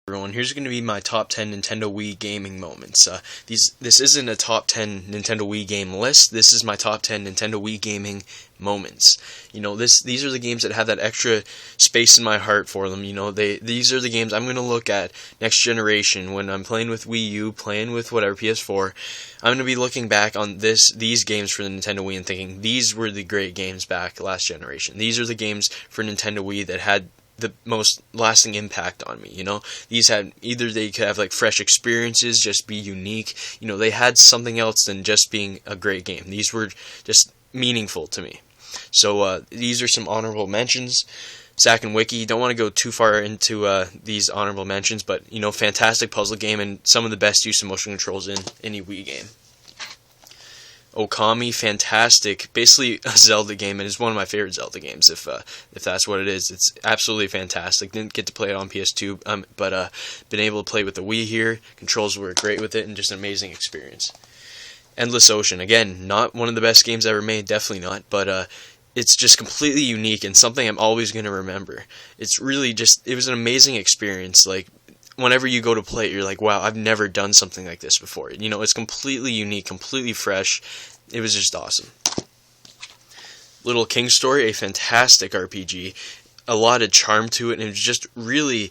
Everyone, here's going to be my top 10 Nintendo Wii gaming moments. This isn't a top 10 Nintendo Wii game list. This is my top 10 Nintendo Wii gaming moments. You know, these are the games that have that extra space in my heart for them. You know, these are the games I'm going to look at next generation when I'm playing with Wii U, playing with whatever PS4. I'm going to be looking back on these games for the Nintendo Wii and thinking these were the great games back last generation. These are the games for Nintendo Wii that had the most lasting impact on me. You know, these had either they could have like fresh experiences, just be unique. You know, they had something else than just being a great game. These were just meaningful to me. So these are some honorable mentions. Zack and Wiki, don't want to go too far into these honorable mentions, but you know, fantastic puzzle game and some of the best use of motion controls in any Wii game. Okami, fantastic, basically a Zelda game, and it's one of my favorite Zelda games, if that's what it is. It's absolutely fantastic. Didn't get to play it on PS2, but been able to play with the Wii here. Controls were great with it, and just an amazing experience. Endless Ocean, again, not one of the best games ever made, definitely not, but it's just completely unique and something I'm always going to remember. It's really just, it was an amazing experience. Like, whenever you go to play it, you're like, wow, I've never done something like this before. You know, it's completely unique, completely fresh. It was just awesome. Little King Story, a fantastic RPG. A lot of charm to it, and it was just really,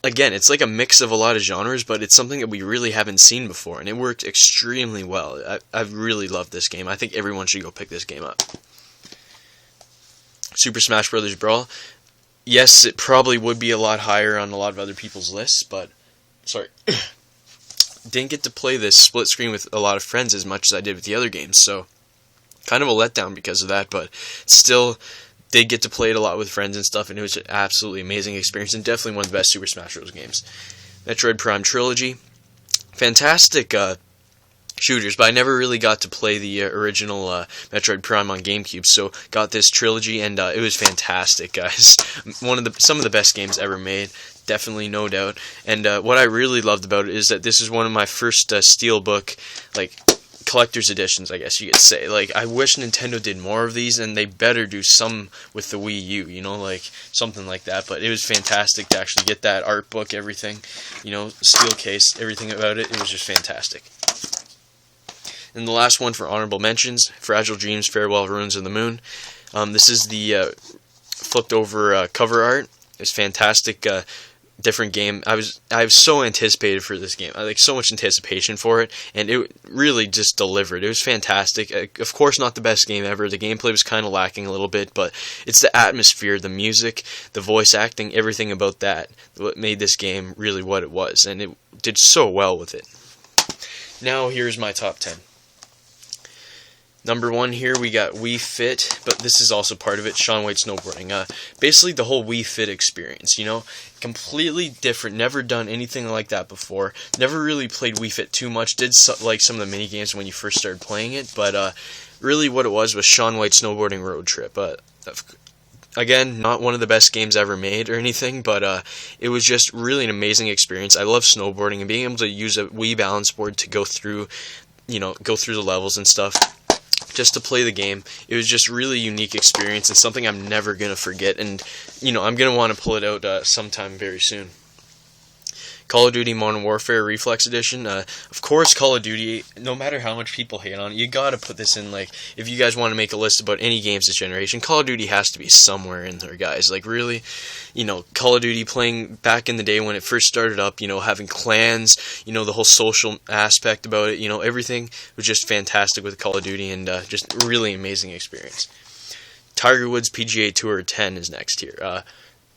again, it's like a mix of a lot of genres, but it's something that we really haven't seen before, and it worked extremely well. I've really loved this game. I think everyone should go pick this game up. Super Smash Bros. Brawl. Yes, it probably would be a lot higher on a lot of other people's lists, but, sorry, didn't get to play this split screen with a lot of friends as much as I did with the other games, so kind of a letdown because of that, but still did get to play it a lot with friends and stuff, and it was an absolutely amazing experience, and definitely one of the best Super Smash Bros. Games. Metroid Prime Trilogy, fantastic shooters, but I never really got to play the original Metroid Prime on GameCube, so got this trilogy, and it was fantastic, guys. Some of the best games ever made, definitely, no doubt. And what I really loved about it is that this is one of my first Steelbook, like, collector's editions, I guess you could say. Like, I wish Nintendo did more of these, and they better do some with the Wii U, you know, like, something like that. But it was fantastic to actually get that art book, everything, you know, steel case, everything about it. It was just fantastic. And the last one for honorable mentions, Fragile Dreams, Farewell Ruins of the Moon. This is the flipped over cover art. It's fantastic, different game. I was so anticipated for this game. I like so much anticipation for it, and it really just delivered. It was fantastic. Of course, not the best game ever. The gameplay was kind of lacking a little bit, but it's the atmosphere, the music, the voice acting, everything about that what made this game really what it was, and it did so well with it. Now here's my top 10. Number 1 here, we got Wii Fit, but this is also part of it, Shaun White snowboarding. Basically, the whole Wii Fit experience, you know, completely different, never done anything like that before, never really played Wii Fit too much, did like some of the mini games when you first started playing it, but really what it was Shaun White snowboarding road trip. Again, not one of the best games ever made or anything, but it was just really an amazing experience. I love snowboarding, and being able to use a Wii balance board to go through the levels and stuff, just to play the game. It was just really unique experience and something I'm never going to forget, and you know, I'm going to want to pull it out sometime very soon. Call of Duty Modern Warfare Reflex Edition. Of course, Call of Duty, no matter how much people hate on it, you gotta put this in. Like, if you guys want to make a list about any games this generation, Call of Duty has to be somewhere in there, guys. Like, really, you know, Call of Duty playing back in the day when it first started up, you know, having clans, you know, the whole social aspect about it, you know, everything was just fantastic with Call of Duty, and just really amazing experience. Tiger Woods PGA Tour 10 is next here.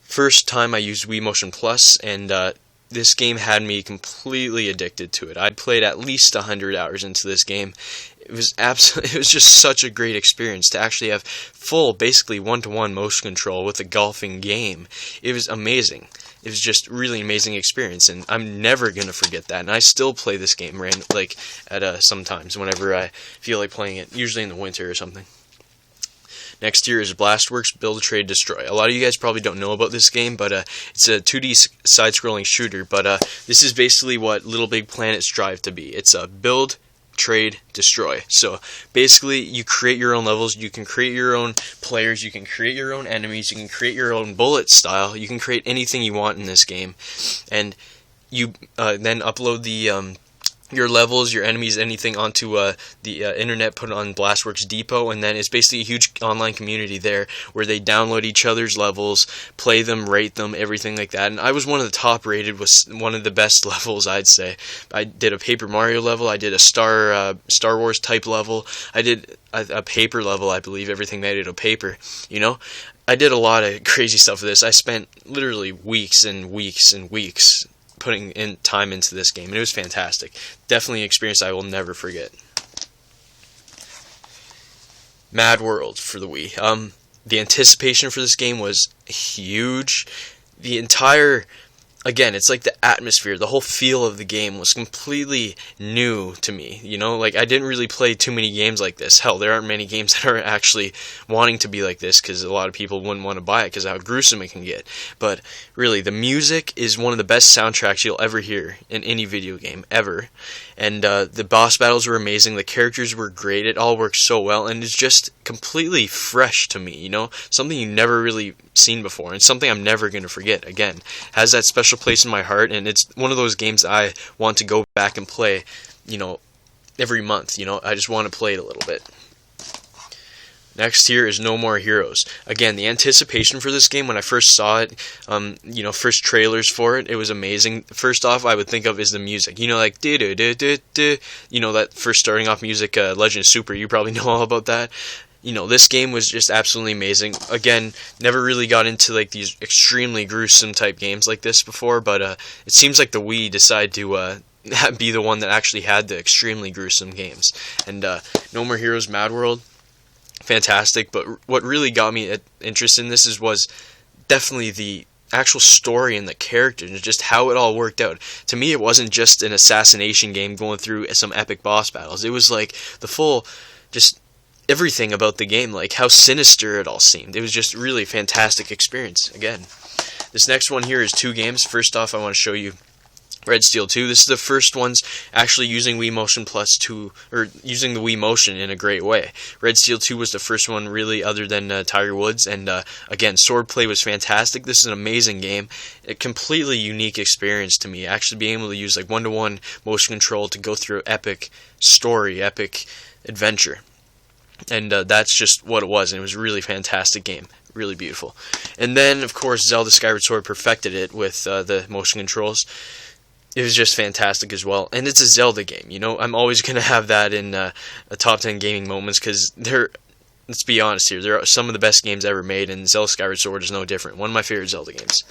First time I used Wii Motion Plus, and this game had me completely addicted to it. I'd played at least 100 hours into this game. It was just such a great experience to actually have full, basically one-to-one motion control with a golfing game. It was amazing. It was just really amazing experience, and I'm never gonna forget that. And I still play this game at sometimes whenever I feel like playing it, usually in the winter or something. Next year is Blastworks Build, Trade, Destroy. A lot of you guys probably don't know about this game, but it's a 2D side-scrolling shooter, but this is basically what Little Big Planet strive to be. It's a build, trade, destroy. So basically, you create your own levels, you can create your own players, you can create your own enemies, you can create your own bullet style, you can create anything you want in this game. And you then upload the your levels, your enemies, anything onto the internet, put it on Blastworks Depot, and then it's basically a huge online community there where they download each other's levels, play them, rate them, everything like that. And I was one of the top rated, was one of the best levels, I'd say. I did a Paper Mario level, I did a Star Wars type level, I did a paper level, I believe, everything made out of paper, you know? I did a lot of crazy stuff with this. I spent literally weeks and weeks and weeks putting in time into this game, and it was fantastic. Definitely an experience I will never forget. Mad World for the Wii. The anticipation for this game was huge. The entire, again, it's like the atmosphere, the whole feel of the game was completely new to me. You know, like I didn't really play too many games like this. Hell, there aren't many games that are actually wanting to be like this, because a lot of people wouldn't want to buy it because of how gruesome it can get. But really, the music is one of the best soundtracks you'll ever hear in any video game ever. And the boss battles were amazing. The characters were great. It all worked so well, and it's just completely fresh to me. You know, something you've never really seen before, and something I'm never going to forget. Again, has that special place in my heart, and it's one of those games I want to go back and play, you know, every month. You know, I just want to play it a little bit. Next here is No More Heroes. Again, the anticipation for this game when I first saw it, you know, first trailers for it, it was amazing. First off, I would think of is the music. You know, like you know, that first starting off music, Legend of Super. You probably know all about that. You know, this game was just absolutely amazing. Again, never really got into like these extremely gruesome type games like this before, but it seems like the Wii decided to be the one that actually had the extremely gruesome games. And No More Heroes, Mad World, fantastic. But what really got me interested in this was definitely the actual story and the characters and just how it all worked out. To me, it wasn't just an assassination game going through some epic boss battles. It was like the full, just everything about the game, like how sinister it all seemed. It was just really fantastic experience. Again, this next one here is two games. First off, I want to show you Red Steel 2. This is the first ones actually using Wii Motion Plus 2, or using the Wii Motion in a great way. Red Steel 2 was the first one really, other than Tiger Woods, and again, swordplay was fantastic. This is an amazing game, a completely unique experience to me, actually being able to use like one-to-one motion control to go through epic story, epic adventure. And that's just what it was, and it was a really fantastic game. Really beautiful. And then, of course, Zelda Skyward Sword perfected it with the motion controls. It was just fantastic as well. And it's a Zelda game, you know? I'm always going to have that in a top 10 gaming moments, because let's be honest here, they're some of the best games ever made, and Zelda Skyward Sword is no different. One of my favorite Zelda games.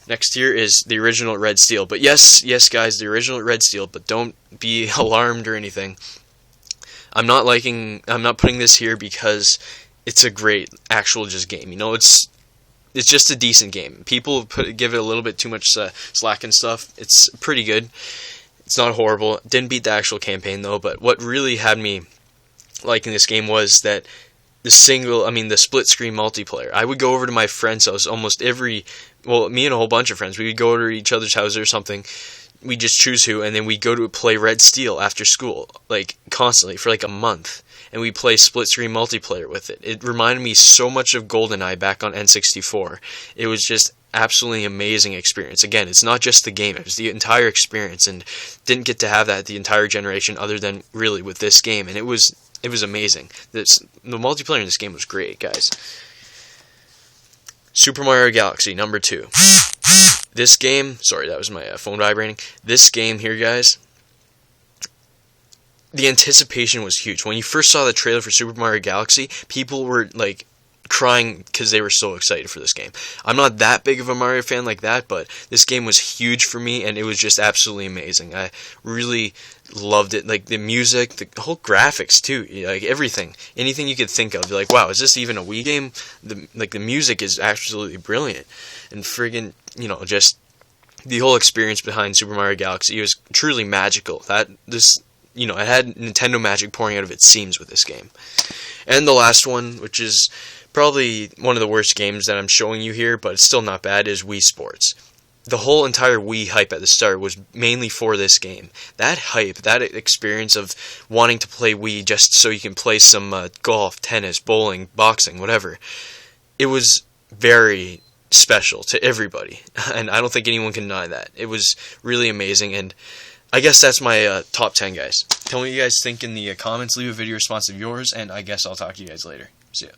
Next here is the original Red Steel. But yes, guys, the original Red Steel, but don't be alarmed or anything. I'm not putting this here because it's a great actual just game. You know, it's just a decent game. People give it a little bit too much slack and stuff. It's pretty good. It's not horrible. Didn't beat the actual campaign though. But what really had me liking this game was that the split screen multiplayer. I would go over to my friend's house almost me and a whole bunch of friends. We would go to each other's house or something. We just choose who, and then we go to play Red Steel after school, like constantly for like a month, and we play split screen multiplayer with it. It reminded me so much of GoldenEye back on N64. It was just absolutely amazing experience. Again, it's not just the game; it was the entire experience, and didn't get to have that the entire generation, other than really with this game, and it was amazing. The multiplayer in this game was great, guys. Super Mario Galaxy number 2. This game, sorry, that was my phone vibrating. This game here, guys, the anticipation was huge. When you first saw the trailer for Super Mario Galaxy, people were like crying because they were so excited for this game. I'm not that big of a Mario fan like that, but this game was huge for me, and it was just absolutely amazing. I really loved it. Like the music, the whole graphics too, like everything, anything you could think of. You're like, wow, is this even a Wii game? The music is absolutely brilliant, and friggin', you know, just the whole experience behind Super Mario Galaxy, it was truly magical. You know, it had Nintendo magic pouring out of its seams with this game. And the last one, which is probably one of the worst games that I'm showing you here, but it's still not bad, is Wii Sports. The whole entire Wii hype at the start was mainly for this game. That hype, that experience of wanting to play Wii just so you can play some golf, tennis, bowling, boxing, whatever. It was very special to everybody, and I don't think anyone can deny that. It was really amazing, and I guess that's my top 10, guys. Tell me what you guys think in the comments. Leave a video response of yours, and I guess I'll talk to you guys later. See ya.